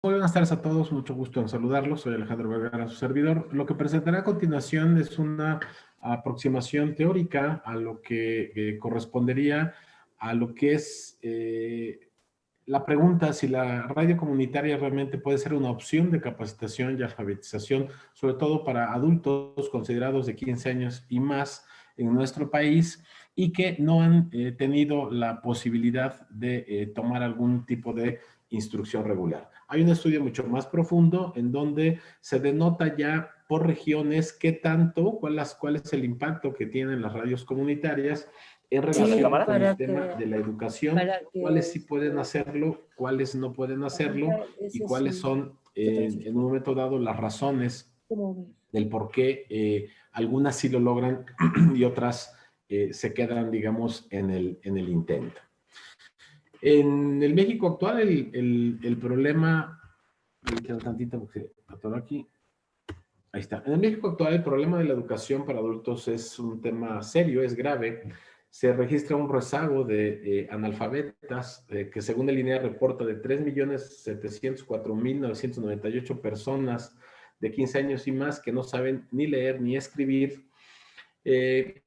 Muy buenas tardes a todos, mucho gusto en saludarlos. Soy Alejandro Vergara, su servidor. Lo que presentaré a continuación es una aproximación teórica a lo que correspondería a lo que es la pregunta si la radio comunitaria realmente puede ser una opción de capacitación y alfabetización, sobre todo para adultos considerados de 15 años y más en nuestro país y que no han tenido la posibilidad de tomar algún tipo de instrucción regular. Hay un estudio mucho más profundo en donde se denota ya por regiones qué tanto, cuál es el impacto que tienen las radios comunitarias en relación con el tema de la educación, cuáles sí pueden hacerlo, cuáles no pueden hacerlo y cuáles son en un momento dado las razones del por qué algunas sí lo logran y otras se quedan, digamos, en el intento. En el México actual, el problema, me quedo tantito porque atoró aquí. Ahí está. En el México actual, el problema de la educación para adultos es un tema serio, es grave. Se registra un rezago de analfabetas que según el INEA reporta de 3.704.998 personas de 15 años y más que no saben ni leer ni escribir.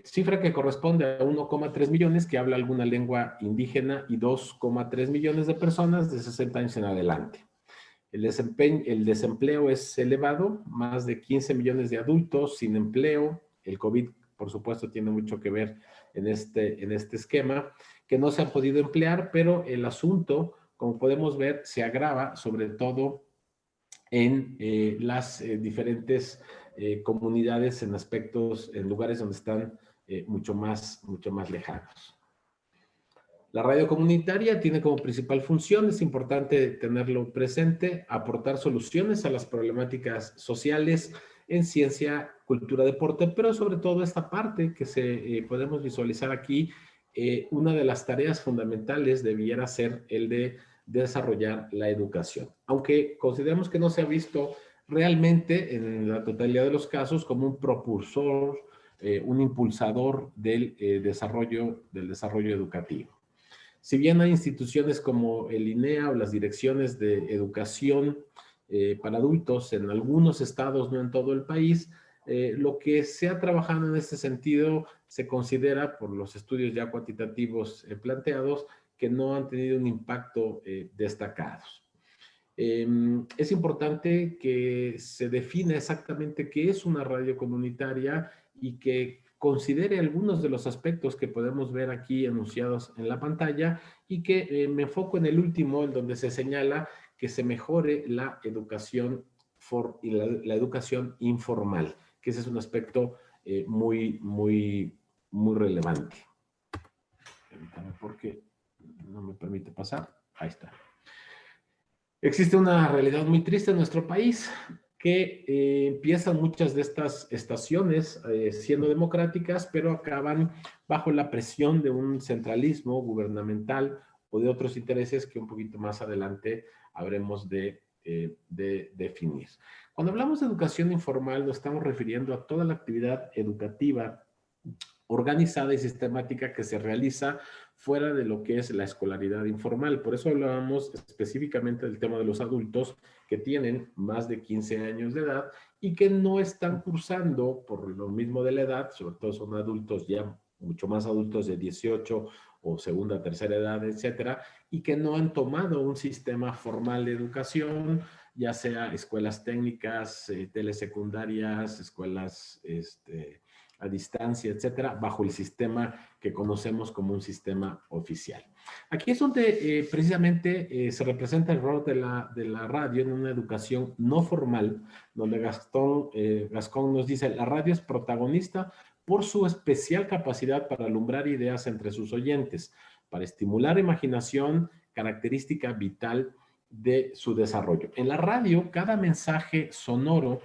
Cifra que corresponde a 1,3 millones que habla alguna lengua indígena y 2,3 millones de personas de 60 años en adelante. El desempleo es elevado, más de 15 millones de adultos sin empleo. El COVID, por supuesto, tiene mucho que ver en este esquema, que no se han podido emplear, pero el asunto, como podemos ver, se agrava sobre todo en las diferentes comunidades, en aspectos, en lugares donde están mucho más lejanos. La radio comunitaria tiene como principal función, es importante tenerlo presente, aportar soluciones a las problemáticas sociales en ciencia, cultura, deporte, pero sobre todo esta parte que podemos visualizar aquí, una de las tareas fundamentales debiera ser el de desarrollar la educación. Aunque consideramos que no se ha visto realmente en la totalidad de los casos como un propulsor, un impulsador del desarrollo educativo. Si bien hay instituciones como el INEA o las direcciones de educación para adultos en algunos estados, no en todo el país, lo que se ha trabajado en este sentido se considera, por los estudios ya cuantitativos planteados, que no han tenido un impacto destacado. Es importante que se defina exactamente qué es una radio comunitaria y que considere algunos de los aspectos que podemos ver aquí enunciados en la pantalla y que me enfoco en el último, en donde se señala que se mejore la educación y la educación informal, que ese es un aspecto muy relevante. Permítame porque no me permite pasar. Ahí está. Existe una realidad muy triste en nuestro país que empiezan muchas de estas estaciones siendo democráticas, pero acaban bajo la presión de un centralismo gubernamental o de otros intereses que un poquito más adelante habremos de definir. Cuando hablamos de educación informal, nos estamos refiriendo a toda la actividad educativa organizada y sistemática que se realiza fuera de lo que es la escolaridad informal. Por eso hablábamos específicamente del tema de los adultos que tienen más de 15 años de edad y que no están cursando por lo mismo de la edad, sobre todo son adultos ya mucho más adultos de 18 o segunda, tercera edad, etcétera, y que no han tomado un sistema formal de educación, ya sea escuelas técnicas, telesecundarias, escuelas a distancia, etcétera, bajo el sistema que conocemos como un sistema oficial. Aquí es donde precisamente se representa el rol de la radio en una educación no formal, donde Gascón nos dice, la radio es protagonista por su especial capacidad para alumbrar ideas entre sus oyentes, para estimular imaginación, característica vital de su desarrollo. En la radio, cada mensaje sonoro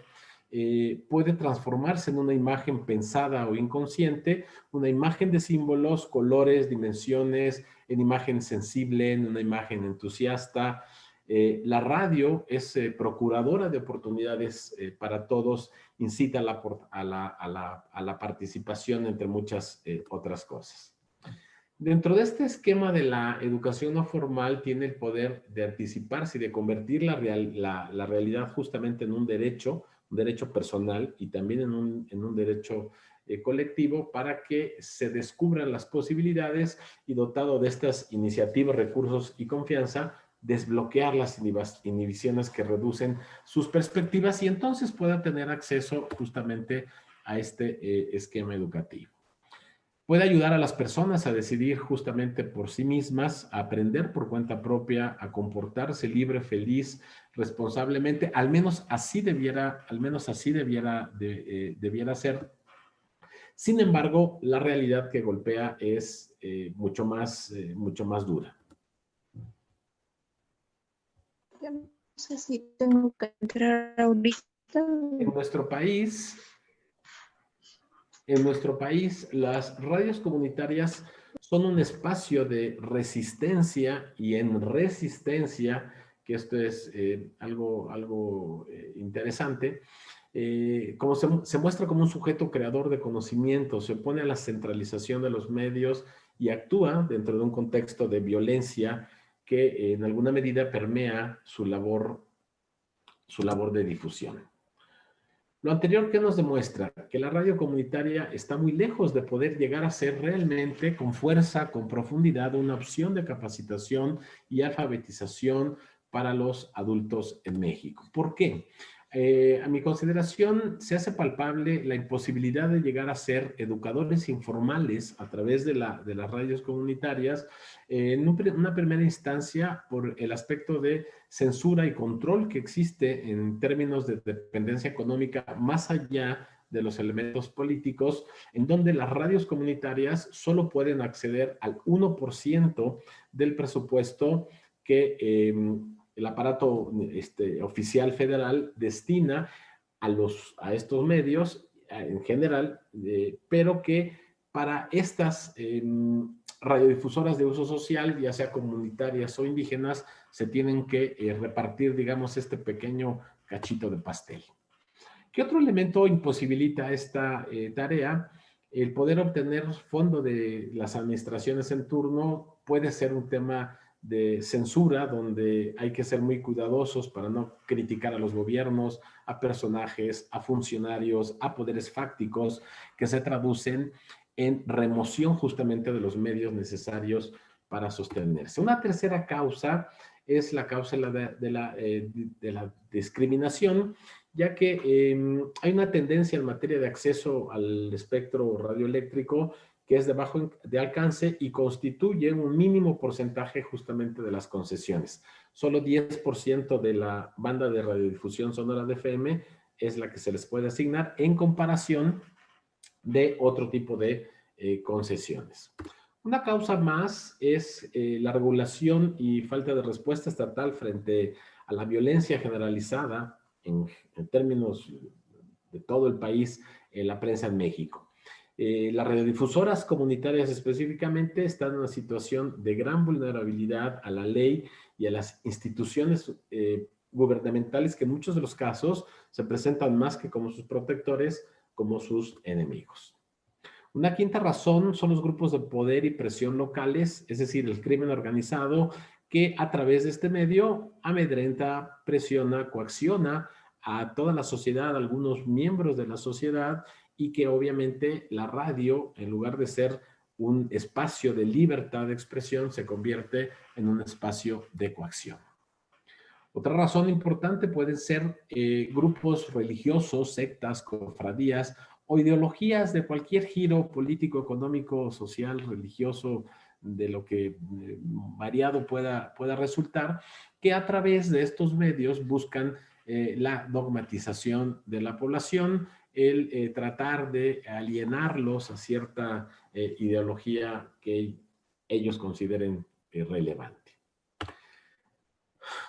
puede transformarse en una imagen pensada o inconsciente, una imagen de símbolos, colores, dimensiones, en imagen sensible, en una imagen entusiasta. La radio es procuradora de oportunidades para todos, incita a la participación, entre muchas otras cosas. Dentro de este esquema de la educación no formal tiene el poder de anticiparse y de convertir la realidad justamente en un derecho personal y también en un derecho colectivo para que se descubran las posibilidades y dotado de estas iniciativas, recursos y confianza, desbloquear las inhibiciones que reducen sus perspectivas y entonces pueda tener acceso justamente a este esquema educativo. Puede ayudar a las personas a decidir justamente por sí mismas, a aprender por cuenta propia, a comportarse libre, feliz, responsablemente. Al menos así debiera ser. Sin embargo, la realidad que golpea es mucho más dura. Yo no sé si tengo que entrar ahorita. En nuestro país, En nuestro país, las radios comunitarias son un espacio de resistencia y en resistencia, que esto es algo interesante, como se muestra como un sujeto creador de conocimiento, se opone a la centralización de los medios y actúa dentro de un contexto de violencia que en alguna medida permea su labor de difusión. Lo anterior que nos demuestra que la radio comunitaria está muy lejos de poder llegar a ser realmente con fuerza, con profundidad, una opción de capacitación y alfabetización para los adultos en México. ¿Por qué? A mi consideración, se hace palpable la imposibilidad de llegar a ser educadores informales a través de las radios comunitarias en una primera instancia por el aspecto de censura y control que existe en términos de dependencia económica más allá de los elementos políticos, en donde las radios comunitarias solo pueden acceder al 1% del presupuesto que el aparato oficial federal destina a estos medios en general, pero que para estas radiodifusoras de uso social, ya sea comunitarias o indígenas, se tienen que repartir, digamos, este pequeño cachito de pastel. ¿Qué otro elemento imposibilita esta tarea? El poder obtener fondo de las administraciones en turno puede ser un tema de censura, donde hay que ser muy cuidadosos para no criticar a los gobiernos, a personajes, a funcionarios, a poderes fácticos que se traducen en remoción justamente de los medios necesarios para sostenerse. Una tercera causa es la causa de la discriminación, ya que hay una tendencia en materia de acceso al espectro radioeléctrico que es de alcance y constituye un mínimo porcentaje justamente de las concesiones. Solo 10% de la banda de radiodifusión sonora de FM es la que se les puede asignar en comparación de otro tipo de concesiones. Una causa más es la regulación y falta de respuesta estatal frente a la violencia generalizada en términos de todo el país en la prensa en México. Las radiodifusoras comunitarias específicamente están en una situación de gran vulnerabilidad a la ley y a las instituciones gubernamentales que en muchos de los casos se presentan más que como sus protectores, como sus enemigos. Una quinta razón son los grupos de poder y presión locales, es decir, el crimen organizado que a través de este medio amedrenta, presiona, coacciona a toda la sociedad, a algunos miembros de la sociedad y que obviamente la radio, en lugar de ser un espacio de libertad de expresión, se convierte en un espacio de coacción. Otra razón importante pueden ser grupos religiosos, sectas, cofradías o ideologías de cualquier giro político, económico, social, religioso, de lo que variado pueda resultar, que a través de estos medios buscan la dogmatización de la población, el tratar de alienarlos a cierta ideología que ellos consideren relevante.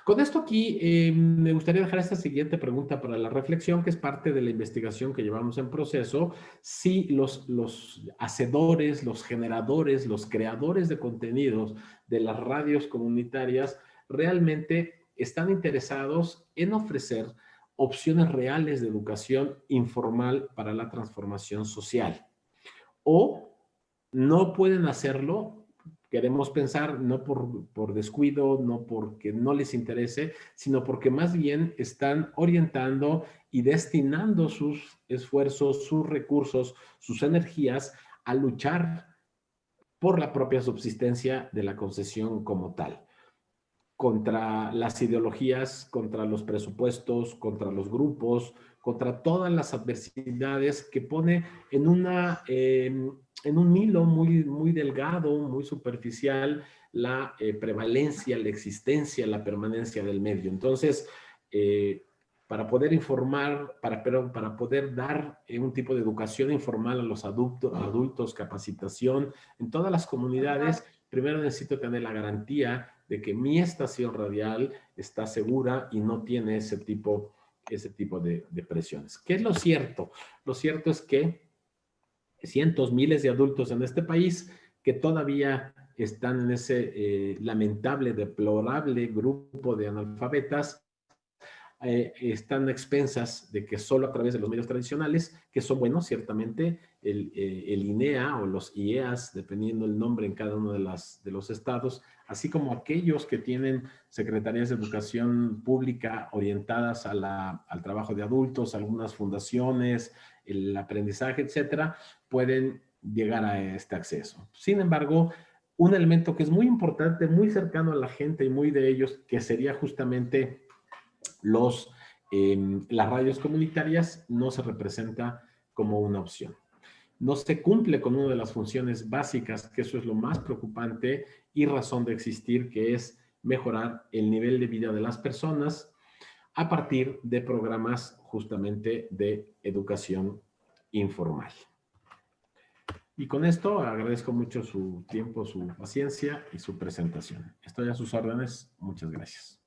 Con esto aquí me gustaría dejar esta siguiente pregunta para la reflexión, que es parte de la investigación que llevamos en proceso. Si los hacedores, los generadores, los creadores de contenidos de las radios comunitarias realmente están interesados en ofrecer opciones reales de educación informal para la transformación social. O no pueden hacerlo Queremos pensar no por descuido, no porque no les interese, sino porque más bien están orientando y destinando sus esfuerzos, sus recursos, sus energías a luchar por la propia subsistencia de la concesión como tal, contra las ideologías, contra los presupuestos, contra los grupos, contra todas las adversidades que pone en un hilo muy delgado, muy superficial, la prevalencia, la existencia, la permanencia del medio. Entonces, para poder informar, para poder dar un tipo de educación informal a los adultos, capacitación en todas las comunidades, primero necesito tener la garantía de que mi estación radial está segura y no tiene ese tipo de presiones. ¿Qué es lo cierto? Lo cierto es que cientos, miles de adultos en este país que todavía están en ese lamentable, deplorable grupo de analfabetas, están a expensas de que solo a través de los medios tradicionales, que son buenos, ciertamente, el INEA o los IEAs, dependiendo el nombre en cada uno de los estados, así como aquellos que tienen secretarías de educación pública orientadas al trabajo de adultos, algunas fundaciones, el aprendizaje, etcétera, pueden llegar a este acceso. Sin embargo, un elemento que es muy importante, muy cercano a la gente y muy de ellos, que sería justamente las radios comunitarias, no se representa como una opción. No se cumple con una de las funciones básicas, que eso es lo más preocupante y razón de existir, que es mejorar el nivel de vida de las personas a partir de programas justamente de educación informal. Y con esto agradezco mucho su tiempo, su paciencia y su presentación. Estoy a sus órdenes. Muchas gracias.